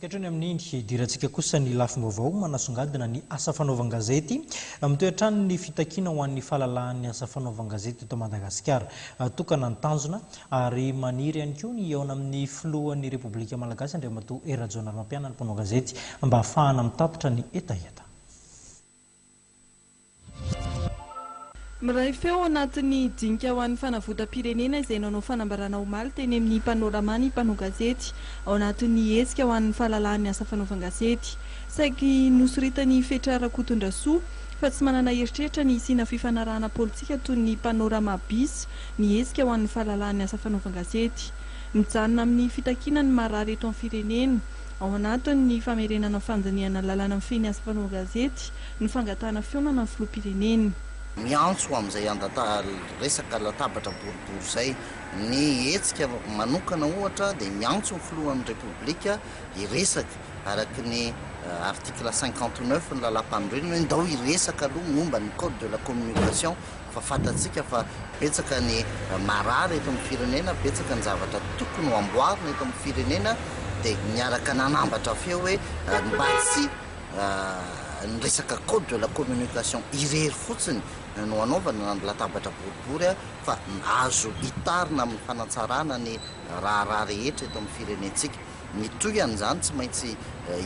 Ketrany amin'ny diratsika kosa ny lafim-baovao manasongadina ny asa fanaovan-gazety mitoetrany ny fitakiana ho an'ny fahalalan'ny asa fanaovan-gazety eto Madagasikara tokana ny tanjona ary maniry ihany koa ny eo amin'ny filohan'ny Repoblika Malagasy Andriamatoa Rajaonarimampiana ny mpanao gazety mba ahafahana mitatitra ny hetaheta. Miray feo anatin'ny dinika ho an'ny fanavotam-pirenena izay nanao fanambarana omaly teny amin'ny panorama ny mpanao gazety ao anatin'ny hetsika ho an'ny fahalalan'ny asa fanaovan-gazety. Saiky nosoritany Fetra Rakotondrasoa fa tsy manana eritreritra ny hisiana fifanarahana politika toy ny panorama bis ny hetsika ho an'ny fahalalan'ny asa fanaovan-gazety. Mijanona amin'ny fitakiana ny marary eto amin'ny firenena ao anatin'ny famerenana fanjaniana lalàna mifehy asa fanaovan-gazety ny fangatahana fionana ny filoham-pirenena. Miantso amin'izay resaka latabatra boribory izay ny hetsika manokana ohatra dia miantso ny filohan'ny Repoblika hiresaka araky ny article 59 ny lalam-panorenana ndao hiresaka aloha momba ny code de la communication fa fantatsika fa betsaka ny marary eto amin'ny firenena, betsaka ny zavatra tokony ho amboarina eto amin'ny firenena dia miaraka nanambatra feo hoe mba tsy ny resaka code de la communication irery fotsiny no anaovana ny latabatra boribory fa azo hitarina amin'ny fanatsarana ny raha rehetra eto amin'ny firenentsika. Mitohan'izany tsy maintsy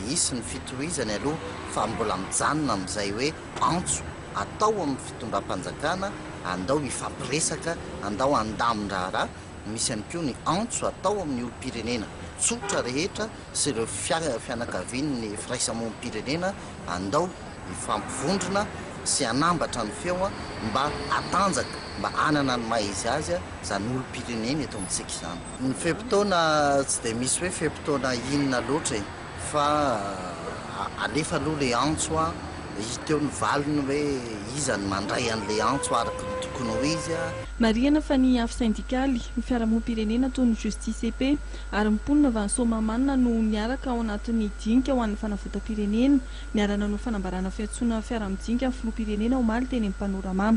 hisy ny fitohizany aloha fa mbola mijanona amin'izay hoe antso atao amin'ny fitondram-panjakana andao hifampiresaka andao andamin-draharaha misy ihany koa ny antso atao amin'ny olo-pirenena tsotra rehetra sy ireo fianakavian'ny firaisamonim-pirenena andao hifampivondrona sy anambatra ny feo mba atanjaka mba anana ny maizy azy zany olo-pirenena eto amintsika izany. Ny feim-potoana tsy dia misy hoe feim-potoana inona loatra fa alefa aloha le antso hiteo ny valiny hoe iza ny mandray an'le antso araka ny tokony ho izy. Marihana fa ny afo sindikaly ny fiarahamonim-pirenena toy ny Justice EP ary mimponina Vansomamanina no niaraka ao anatin'ny dinika ho an'ny fanavotam-pirenena niarana no fanambarana fiantsoana fiara-midinika amin'ny filoham-pirenena omaly teny amin'ny panorama.